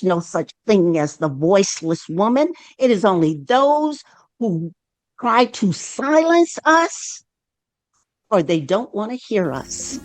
There's no such thing as the voiceless woman. It is only those who try to silence us or they don't want to hear us.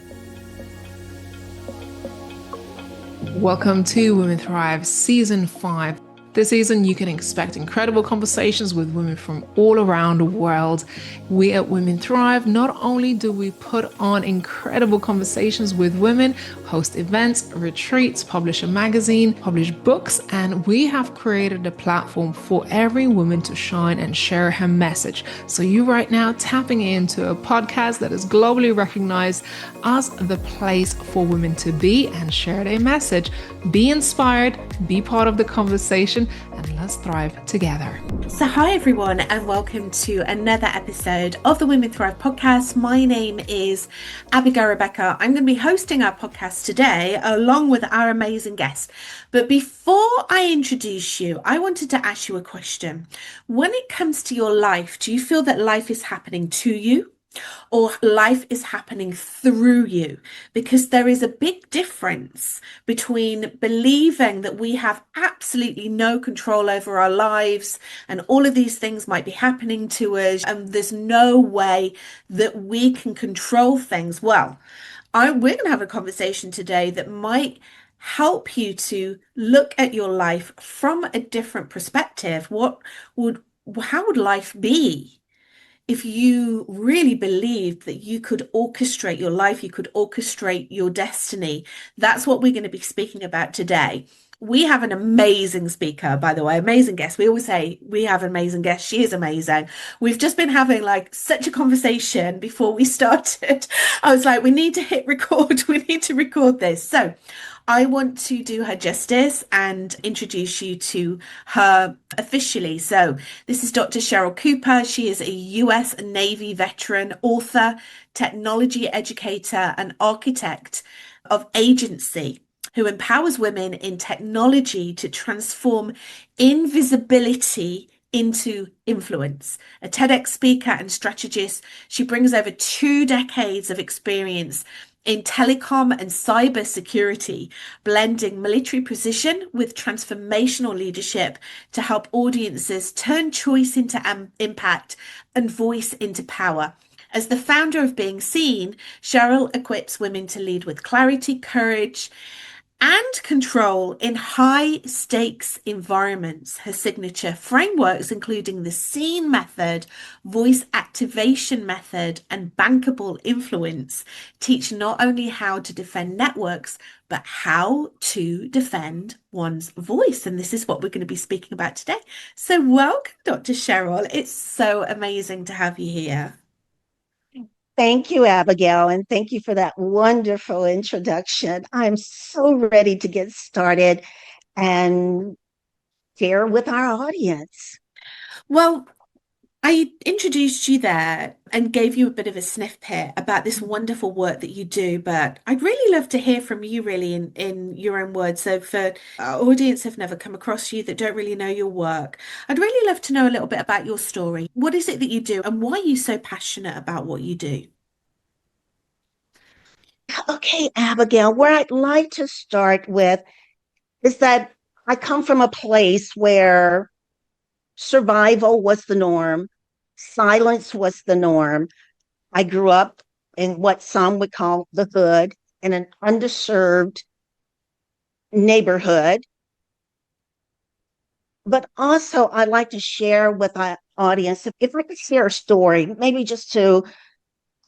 Welcome to Women Thrive Season 5. This season, you can expect incredible conversations with women from all around the world. We at Women Thrive, not only do we put on incredible conversations with women, host events, retreats, publish a magazine, publish books, and we have created a platform for every woman to shine and share her message. So you right now tapping into a podcast that is globally recognized as the place for women to be and share their message. Be inspired, be part of the conversation, and let's thrive together. So hi everyone, and welcome to another episode of the Women Thrive podcast. My name is Abigail Rebecca. I'm going to be hosting our podcast today along with our amazing guest. But before I introduce you, I wanted to ask you a question. When it comes to your life, do you feel that life is happening to you? Or life is happening through you? Because there is a big difference between believing that we have absolutely no control over our lives and all of these things might be happening to us and there's no way that we can control things. Well, we're going to have a conversation today that might help you to look at your life from a different perspective. How would life be if you really believed that you could orchestrate your life, you could orchestrate your destiny? That's what we're going to be speaking about today. We have an amazing speaker, by the way, amazing guest. We always say we have an amazing guest. She is amazing. We've just been having like such a conversation before we started. I was like, we need to hit record. We need to record this. So I want to do her justice and introduce you to her officially. So this is Dr. Cheryl Cooper. She is a US Navy veteran, author, technology educator, and architect of agency who empowers women in technology to transform invisibility into influence. A TEDx speaker and strategist, she brings over 2 decades of experience in telecom and cybersecurity, blending military precision with transformational leadership to help audiences turn choice into impact and voice into power. As the founder of Being Seen, Cheryl equips women to lead with clarity, courage, and control in high-stakes environments. Her signature frameworks, including the SEEN method, voice activation method, and bankable influence, teach not only how to defend networks, but how to defend one's voice. And this is what we're going to be speaking about today. So welcome, Dr. Cheryl. It's so amazing to have you here. Thank you, Abigail, and thank you for that wonderful introduction. I'm so ready to get started and share with our audience. Well, I introduced you there and gave you a bit of a snippet about this wonderful work that you do, but I'd really love to hear from you really in your own words. So for our audience who've never come across you, that don't really know your work, I'd really love to know a little bit about your story. What is it that you do and why are you so passionate about what you do? Okay, Abigail, where I'd like to start with is that I come from a place where survival was the norm, silence was the norm. I grew up in what some would call the hood, in an underserved neighborhood. But also, I'd like to share with our audience, if I could share a story, maybe just to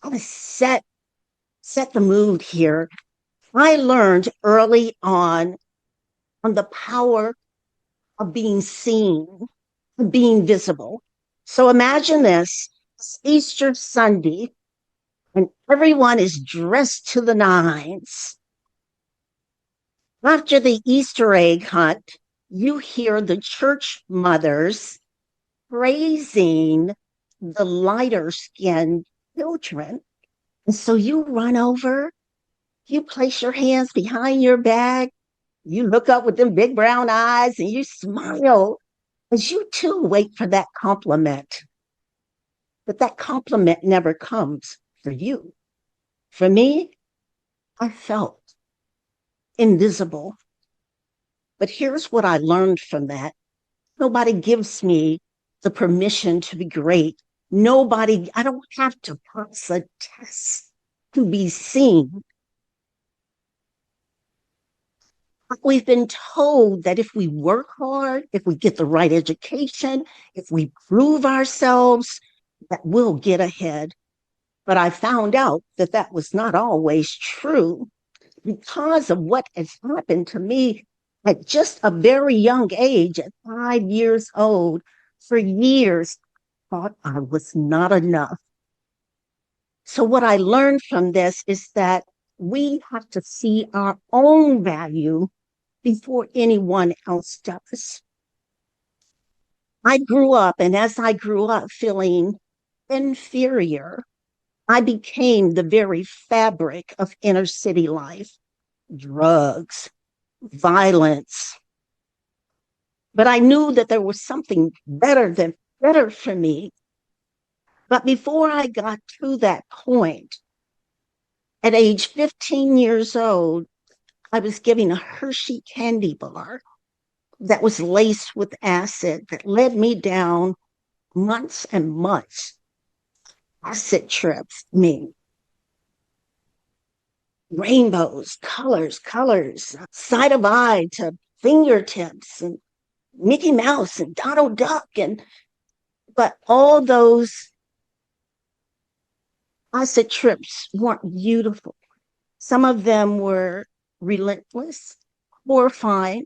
kind of set the mood here. I learned early on the power of being seen, of being visible. So imagine this, it's Easter Sunday, and everyone is dressed to the nines. After the Easter egg hunt, you hear the church mothers praising the lighter skinned children. And so you run over, you place your hands behind your back, you look up with them big brown eyes and you smile as you too wait for that compliment. But that compliment never comes for you. For me, I felt invisible. But here's what I learned from that. Nobody gives me the permission to be great. I don't have to pass a test to be seen. We've been told that if we work hard, if we get the right education, if we prove ourselves, that we'll get ahead. But I found out that that was not always true because of what has happened to me at just a very young age, at 5 years old. For years, I thought I was not enough. So what I learned from this is that we have to see our own value before anyone else does. I grew up, and as I grew up feeling inferior, I became the very fabric of inner city life, drugs, violence. But I knew that there was something better for me. But before I got to that point, at age 15 years old, I was given a Hershey candy bar that was laced with acid that led me down months and months. Acid trips, I mean, rainbows, colors, side of eye to fingertips and Mickey Mouse and Donald Duck. But all those acid trips weren't beautiful. Some of them were relentless, horrifying,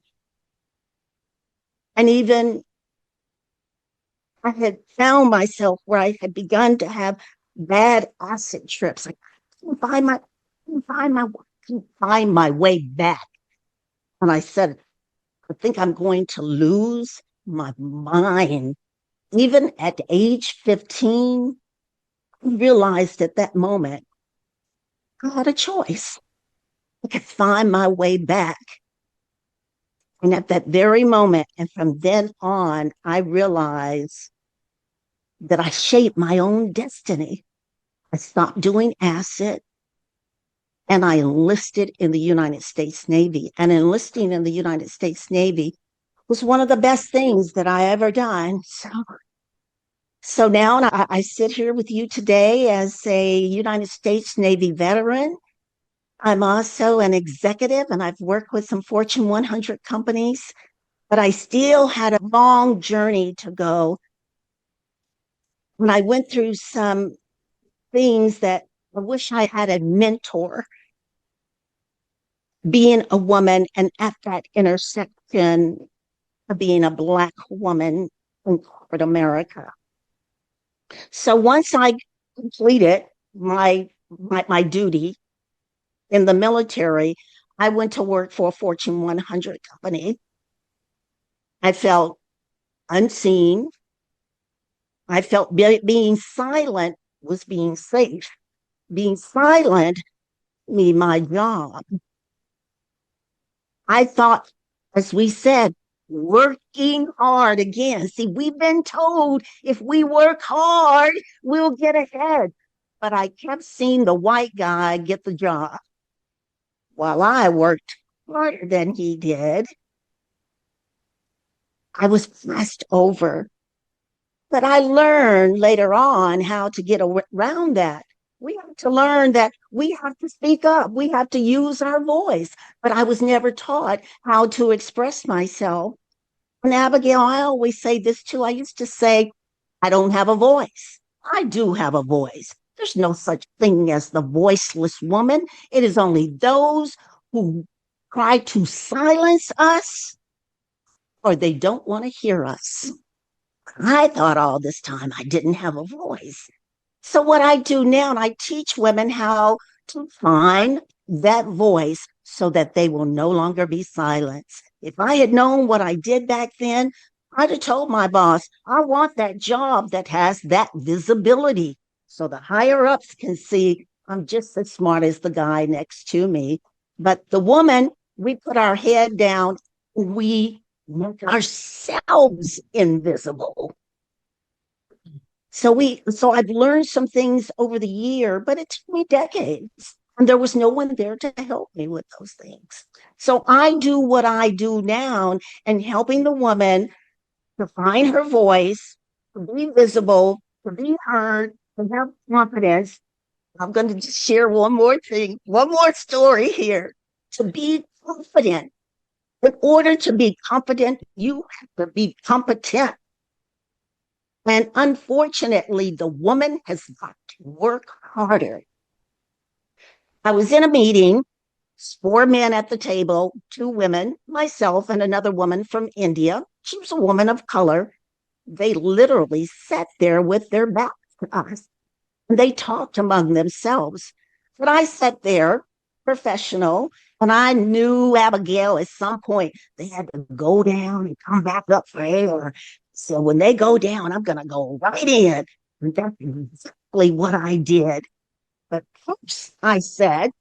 and even I had found myself where I had begun to have bad acid trips. I couldn't find my, couldn't find my way back. And I said, I think I'm going to lose my mind. Even at age 15, I realized at that moment I had a choice. I could find my way back. And at that very moment, and from then on, I realized that I shaped my own destiny. I stopped doing acid and I enlisted in the United States Navy. And enlisting in the United States Navy was one of the best things that I ever done. So now I sit here with you today as a United States Navy veteran. I'm also an executive and I've worked with some Fortune 100 companies, but I still had a long journey to go. When I went through some things that I wish I had a mentor, being a woman and at that intersection of being a Black woman in corporate America. So once I completed my duty in the military, I went to work for a Fortune 100 company. I felt unseen. I felt being silent was being safe. Being silent made my job. I thought, as we said, working hard again. See, we've been told if we work hard, we'll get ahead. But I kept seeing the white guy get the job while I worked harder than he did. I was passed over. But I learned later on how to get around that. We have to learn that we have to speak up. We have to use our voice. But I was never taught how to express myself. And Abigail, I always say this too. I used to say, I don't have a voice. I do have a voice. There's no such thing as the voiceless woman. It is only those who try to silence us or they don't want to hear us. I thought all this time I didn't have a voice. So what I do now, and I teach women how to find that voice so that they will no longer be silenced. If I had known what I did back then, I'd have told my boss, I want that job that has that visibility so the higher ups can see I'm just as smart as the guy next to me. But the woman, we put our head down, we make ourselves invisible. So I've learned some things over the year, but it took me decades. And there was no one there to help me with those things. So I do what I do now and helping the woman to find her voice, to be visible, to be heard, to have confidence. I'm going to just share one more thing, one more story here. To be confident. In order to be confident, you have to be competent. And unfortunately, the woman has got to work harder. I was in a meeting, 4 men at the table, 2 women, myself, and another woman from India. She was a woman of color. They literally sat there with their backs to us and they talked among themselves. But I sat there, professional, and I knew Abigail at some point they had to go down and come back up for air. So when they go down, I'm going to go right in. And that's exactly what I did. But first, I said,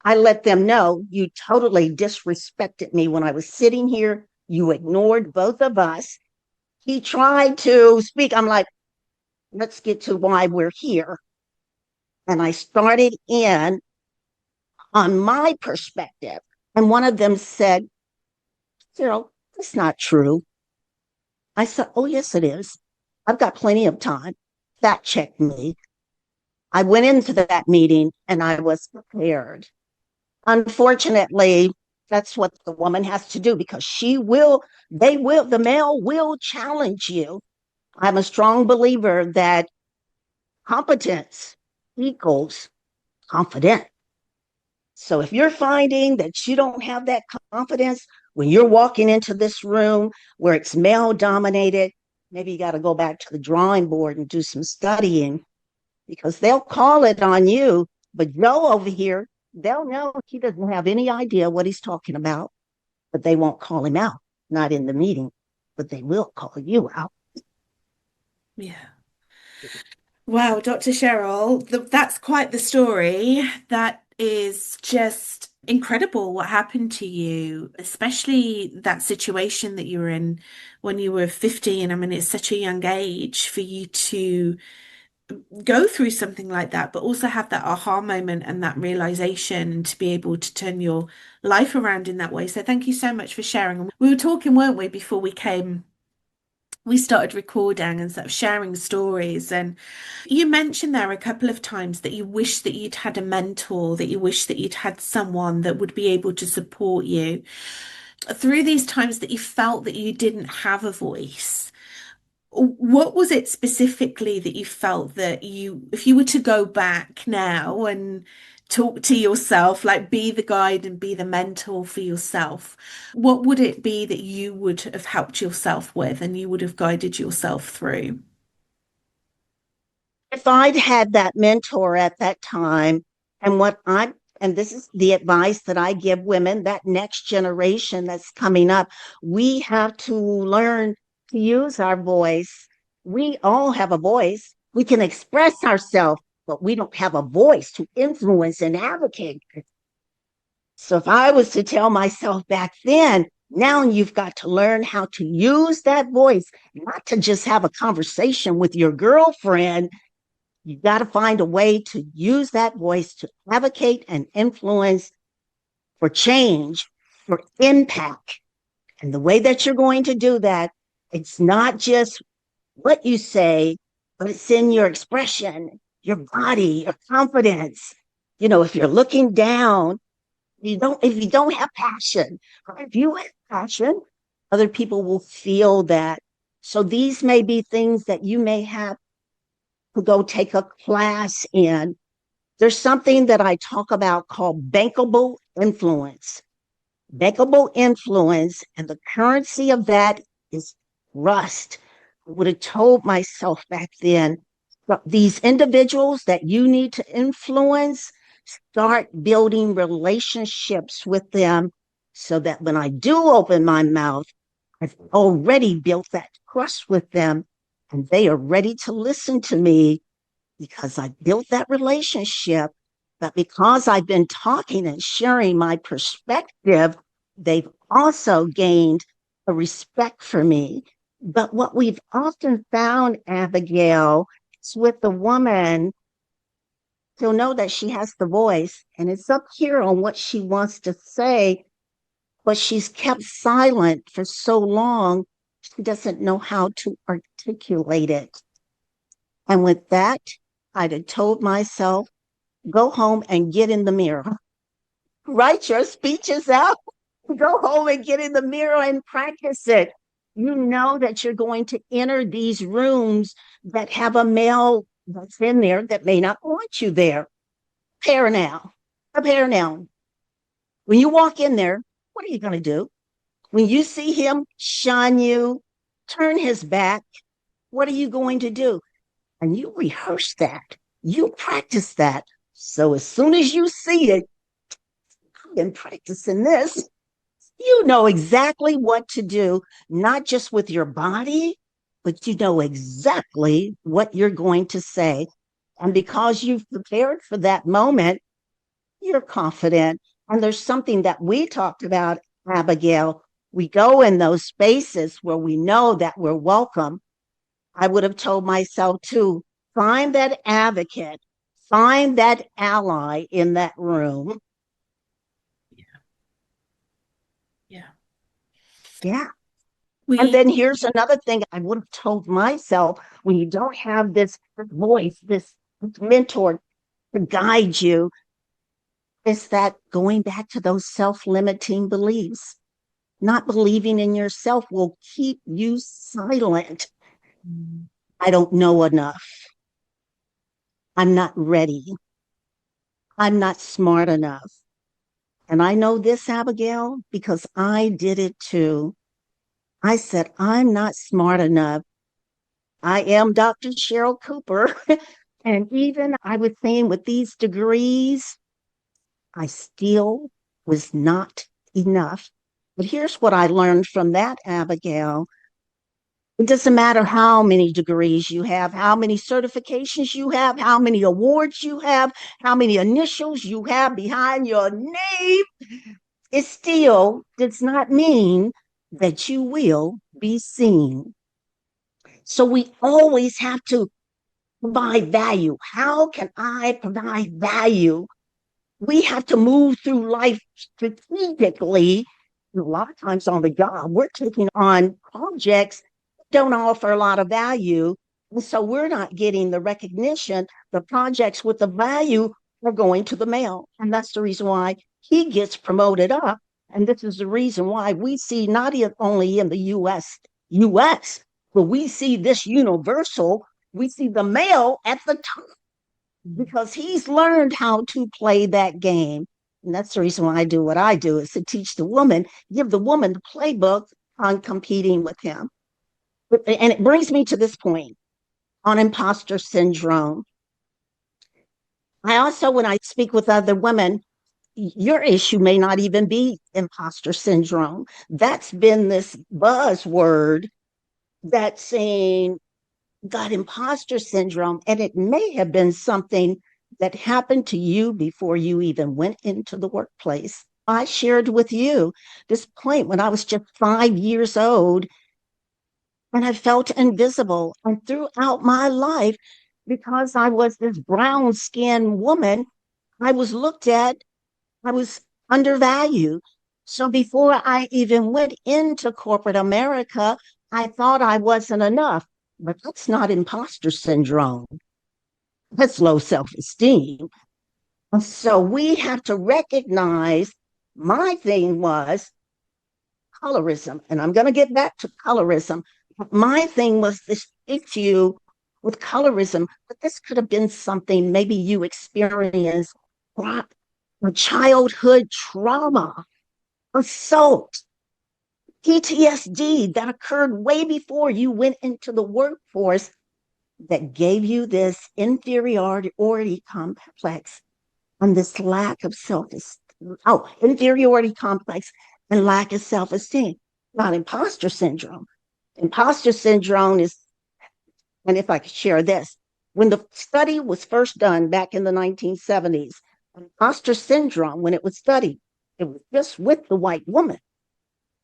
I let them know you totally disrespected me when I was sitting here. You ignored both of us. He tried to speak. I'm like, let's get to why we're here. And I started in on my perspective. And one of them said, Cheryl, that's not true. I said, oh, yes, it is. I've got plenty of time. Fact check me. I went into that meeting and I was prepared. Unfortunately, that's what the woman has to do because the male will challenge you. I'm a strong believer that competence equals confident. So if you're finding that you don't have that confidence when you're walking into this room where it's male dominated, maybe you got to go back to the drawing board and do some studying because they'll call it on you. But Joe over here, they'll know he doesn't have any idea what he's talking about, but they won't call him out, not in the meeting, but they will call you out. Yeah. Wow, Dr. Cheryl, that's quite the story. That is just incredible what happened to you, especially that situation that you were in when you were 15. I mean, it's such a young age for you to go through something like that, but also have that aha moment and that realization to be able to turn your life around in that way. So thank you so much for sharing. We were talking, weren't we, before we started recording and sort of sharing stories. And you mentioned there a couple of times that you wish that you'd had a mentor, that you wish that you'd had someone that would be able to support you through these times that you felt that you didn't have a voice. What was it specifically that you felt that if you were to go back now and talk to yourself, like be the guide and be the mentor for yourself, what would it be that you would have helped yourself with and you would have guided yourself through? If I'd had that mentor at that time, and and this is the advice that I give women, that next generation that's coming up, we have to learn to use our voice. We all have a voice. We can express ourselves, but we don't have a voice to influence and advocate. So if I was to tell myself back then, now you've got to learn how to use that voice, not to just have a conversation with your girlfriend. You got to find a way to use that voice to advocate and influence for change, for impact. And the way that you're going to do that, it's not just what you say, but it's in your expression, your body, your confidence. If you're looking down, if you don't have passion, or if you have passion, other people will feel that. So these may be things that you may have to go take a class in. There's something that I talk about called bankable influence. Bankable influence, and the currency of that is trust. I would have told myself back then, these individuals that you need to influence, start building relationships with them so that when I do open my mouth, I've already built that trust with them and they are ready to listen to me because I built that relationship. But because I've been talking and sharing my perspective, they've also gained a respect for me. But what we've often found, Abigail, is with the woman, she'll know that she has the voice, and it's up here on what she wants to say, but she's kept silent for so long, she doesn't know how to articulate it. And with that, I'd have told myself, go home and get in the mirror. Write your speeches out. Go home and get in the mirror and practice it. You know that you're going to enter these rooms that have a male that's in there that may not want you there. Prepare now. Prepare now. When you walk in there, what are you going to do? When you see him shun you, turn his back, what are you going to do? And you rehearse that. You practice that. So as soon as you see it, I've been practicing this. You know exactly what to do, not just with your body, but you know exactly what you're going to say. And because you've prepared for that moment, you're confident. And there's something that we talked about, Abigail. We go in those spaces where we know that we're welcome. I would have told myself too, find that advocate, find that ally in that room. Yeah. Yeah. And then here's another thing I would have told myself when you don't have this voice, this mentor to guide you, is that going back to those self-limiting beliefs, not believing in yourself will keep you silent. I don't know enough. I'm not ready. I'm not smart enough. And I know this, Abigail, because I did it too. I said, I'm not smart enough. I am Dr. Cheryl Cooper. And even I was saying with these degrees, I still was not enough. But here's what I learned from that, Abigail. It doesn't matter how many degrees you have, how many certifications you have, how many awards you have, how many initials you have behind your name. It still does not mean that you will be seen. So we always have to provide value. How can I provide value? We have to move through life strategically. A lot of times on the job, we're taking on projects that don't offer a lot of value. And so we're not getting the recognition. The projects with the value are going to the male. And that's the reason why he gets promoted up. And this is the reason why we see not only in the US, but we see this universal. We see the male at the top because he's learned how to play that game. And that's the reason why I do what I do, is to teach the woman, give the woman the playbook on competing with him. And it brings me to this point on imposter syndrome. I also, when I speak with other women, your issue may not even be imposter syndrome. That's been this buzzword that's saying, got imposter syndrome, and it may have been something that happened to you before you even went into the workplace. I shared with you this point when I was just 5 years old and I felt invisible. And throughout my life, because I was this brown skinned woman, I was looked at, I was undervalued. So before I even went into corporate America, I thought I wasn't enough. But that's not imposter syndrome. That's low self esteem. So we have to recognize my thing was colorism. And I'm going to get back to colorism. My thing was this issue with colorism, but this could have been something maybe you experienced a childhood trauma, assault, PTSD that occurred way before you went into the workforce that gave you this inferiority complex and this lack of self-esteem. Oh, inferiority complex and lack of self-esteem, not imposter syndrome. Imposter syndrome is, and if I could share this, when the study was first done back in the 1970s, imposter syndrome, when it was studied, it was just with the white woman.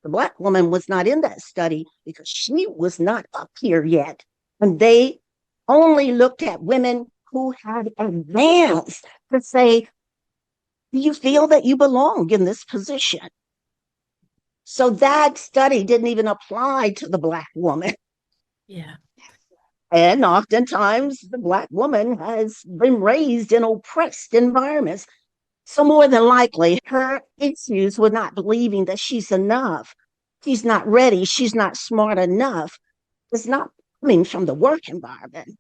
The Black woman was not in that study because she was not up here yet. And they only looked at women who had advanced to say, do you feel that you belong in this position? So that study didn't even apply to the Black woman. Yeah. And oftentimes the Black woman has been raised in oppressed environments. So more than likely, her issues were not believing that she's enough. She's not ready. She's not smart enough. It's not coming from the work environment.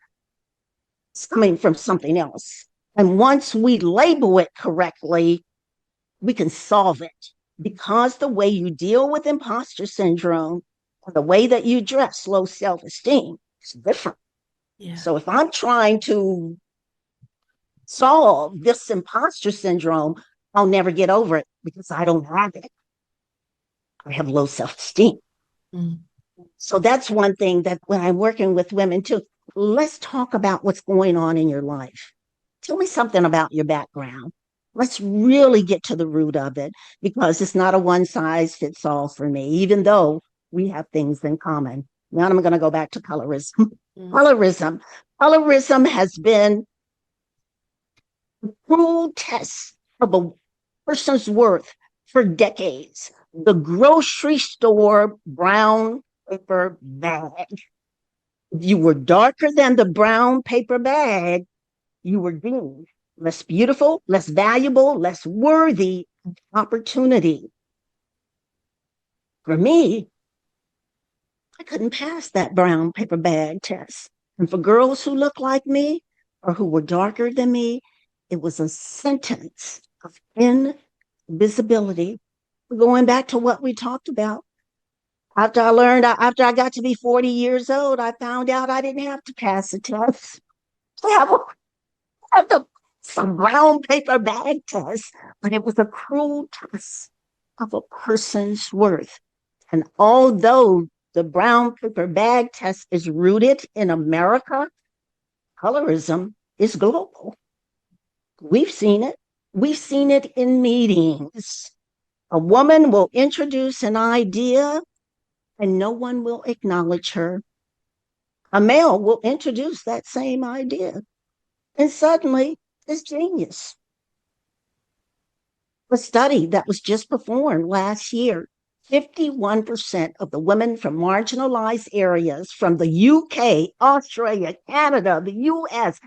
It's coming from something else. And once we label it correctly, we can solve it. Because the way you deal with imposter syndrome or the way that you dress low self-esteem is different. Yeah. So if I'm trying to solve this imposter syndrome, I'll never get over it because I don't have it. I have low self-esteem. Mm. So that's one thing that when I'm working with women too, let's talk about what's going on in your life. Tell me something about your background. Let's really get to the root of it because it's not a one size fits all for me, even though we have things in common. Now I'm going to go back to colorism. Colorism. Colorism has been a cruel test of a person's worth for decades. The grocery store brown paper bag. If you were darker than the brown paper bag, you were deemed less beautiful, less valuable, less worthy of opportunity. For me, I couldn't pass that brown paper bag test. And for girls who looked like me or who were darker than me, it was a sentence of invisibility. Going back to what we talked about, after I got to be 40 years old, I found out I didn't have to pass a test. I have to some brown paper bag test, but it was a cruel test of a person's worth. And although the brown paper bag test is rooted in America, colorism is global. We've seen it. We've seen it in meetings. A woman will introduce an idea and no one will acknowledge her. A male will introduce that same idea and suddenly it's genius. A study that was just performed last year, 51% of the women from marginalized areas from the UK, Australia, Canada, the US,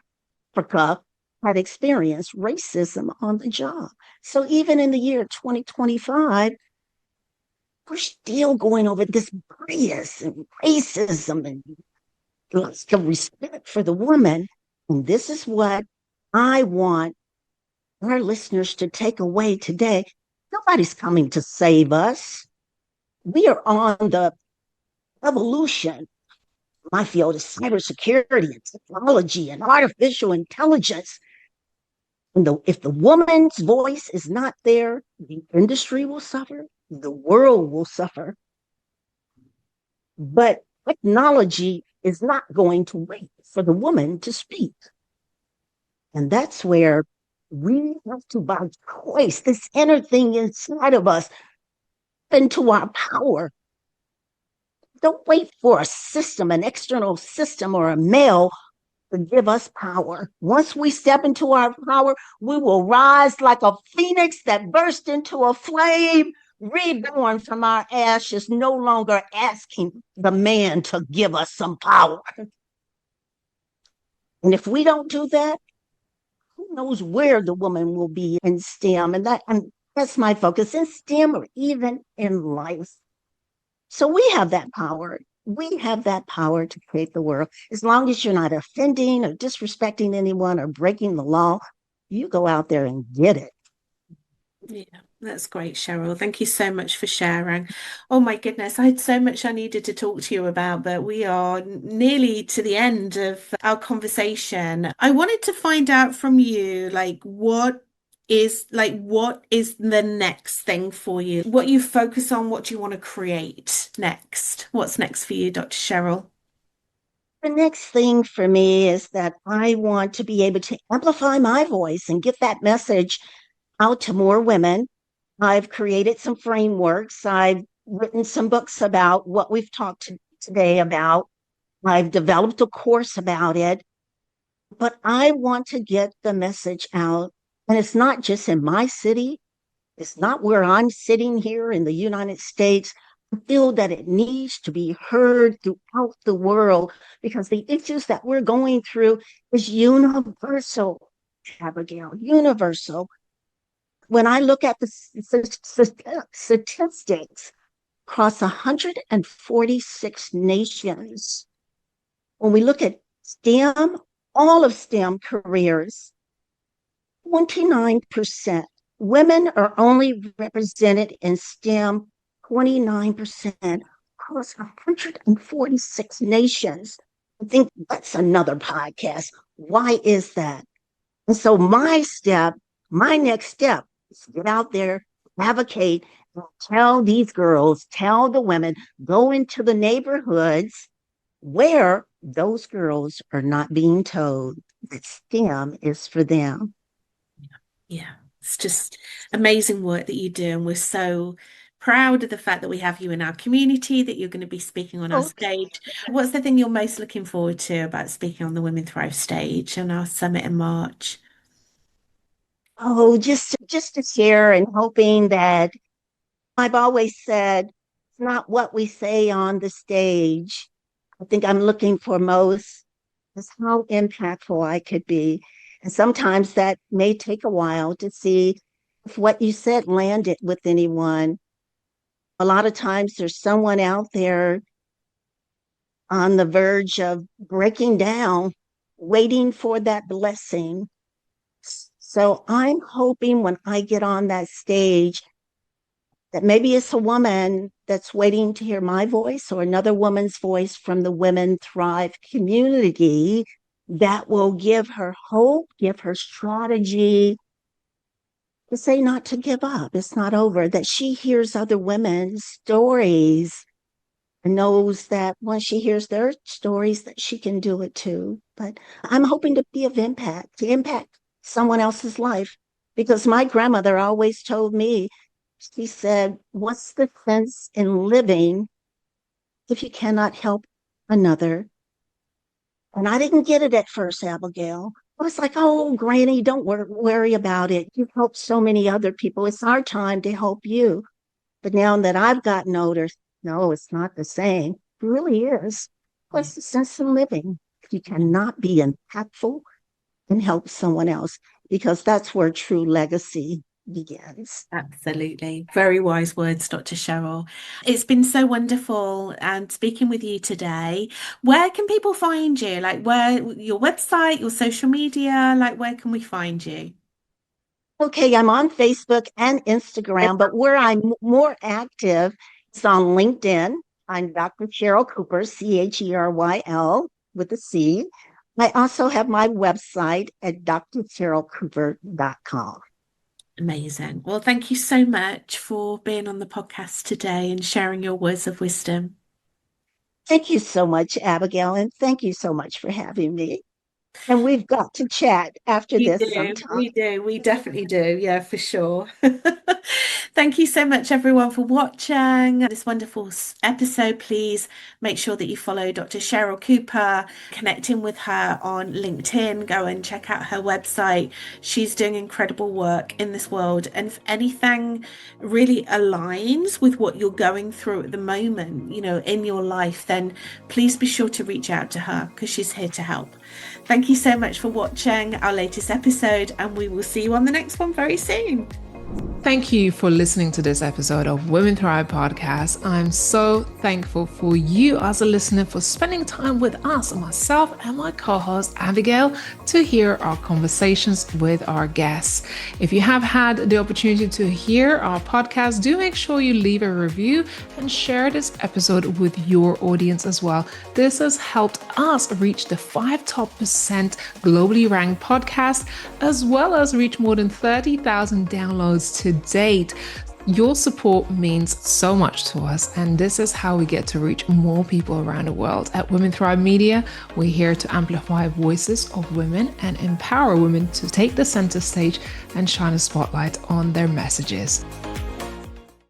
Africa had experienced racism on the job. So even in the year 2025, we're still going over this bias and racism and lack of respect for the woman. And this is what I want our listeners to take away today. Nobody's coming to save us. We are on the evolution. My field is cybersecurity and technology and artificial intelligence. And if the woman's voice is not there, the industry will suffer, the world will suffer. But technology is not going to wait for the woman to speak. And that's where we have to, by choice, this inner thing inside of us, into our power. Don't wait for a system, an external system or a male to give us power. Once we step into our power, we will rise like a phoenix that burst into a flame, reborn from our ashes, no longer asking the man to give us some power. And if we don't do that, who knows where the woman will be in STEM? And that's my focus in STEM or even in life. So we have that power. We have that power to create the world. As long as you're not offending or disrespecting anyone or breaking the law, you go out there and get it. Yeah, that's great, Cheryl. Thank you so much for sharing. Oh my goodness, I had so much I needed to talk to you about, but we are nearly to the end of our conversation. I wanted to find out from you, what is the next thing for you? What you focus on, what do you want to create next? What's next for you, Dr. Cheryl? The next thing for me is that I want to be able to amplify my voice and get that message out to more women. I've created some frameworks. I've written some books about what we've talked today about. I've developed a course about it. But I want to get the message out. And it's not just in my city. It's not where I'm sitting here in the United States. I feel that it needs to be heard throughout the world because the issues that we're going through is universal, Abigail, universal. When I look at the statistics across 146 nations, when we look at STEM, all of STEM careers, 29%. Women are only represented in STEM 29% across 146 nations. I think that's another podcast. Why is that? And so my next step is to get out there, advocate, and tell these girls, tell the women, go into the neighborhoods where those girls are not being told that STEM is for them. Yeah, it's just amazing work that you do. And we're so proud of the fact that we have you in our community, that you're going to be speaking on our Oh, stage. What's the thing you're most looking forward to about speaking on the Women Thrive stage and our summit in March? oh, just to share and hoping that I've always said it's not what we say on the stage. I think I'm looking for most is how impactful I could be. And sometimes that may take a while to see if what you said landed with anyone. A lot of times there's someone out there on the verge of breaking down, waiting for that blessing. So I'm hoping when I get on that stage that maybe it's a woman that's waiting to hear my voice or another woman's voice from the Women Thrive community that will give her hope, give her strategy to say not to give up. It's not over, that she hears other women's stories and knows that once she hears their stories that she can do it too. But I'm hoping to be of impact, to impact someone else's life. Because my grandmother always told me, she said, what's the sense in living if you cannot help another? And I didn't get it at first, Abigail. I was like, oh, Granny, don't worry about it. You've helped so many other people. It's our time to help you. But now that I've gotten older, no, it's not the same. It really is. Yeah. What's the sense in living if you cannot be impactful and help someone else? Because that's where true legacy begins. Absolutely. Very wise words, Dr. Cheryl. It's been so wonderful and speaking with you today. Where can people find you? Like where your website, your social media, like where can we find you? Okay, I'm on Facebook and Instagram, but where I'm more active is on LinkedIn. I'm Dr. Cheryl Cooper, Cheryl with a C. I also have my website at drcherylcooper.com. Amazing. Well, thank you so much for being on the podcast today and sharing your words of wisdom. Thank you so much, Abigail, and thank you so much for having me. And we've got to chat after We this do, sometime. we do, we definitely do. Yeah, for sure. Thank you so much, everyone, for watching this wonderful episode. Please make sure that you follow Dr. Cheryl Cooper, connecting with her on LinkedIn. Go and check out her website. She's doing incredible work in this world. And if anything really aligns with what you're going through at the moment, you know, in your life, then please be sure to reach out to her because she's here to help. Thank you so much for watching our latest episode, and we will see you on the next one very soon. Thank you for listening to this episode of Women Thrive Podcast. I'm so thankful for you as a listener for spending time with us, myself and my co-host Abigail, to hear our conversations with our guests. If you have had the opportunity to hear our podcast, do make sure you leave a review and share this episode with your audience as well. This has helped us reach the 5 top % globally ranked podcast, as well as reach more than 30,000 downloads to date. Your support means so much to us, and this is how we get to reach more people around the world. At Women Thrive Media, we're here to amplify voices of women and empower women to take the center stage and shine a spotlight on their messages.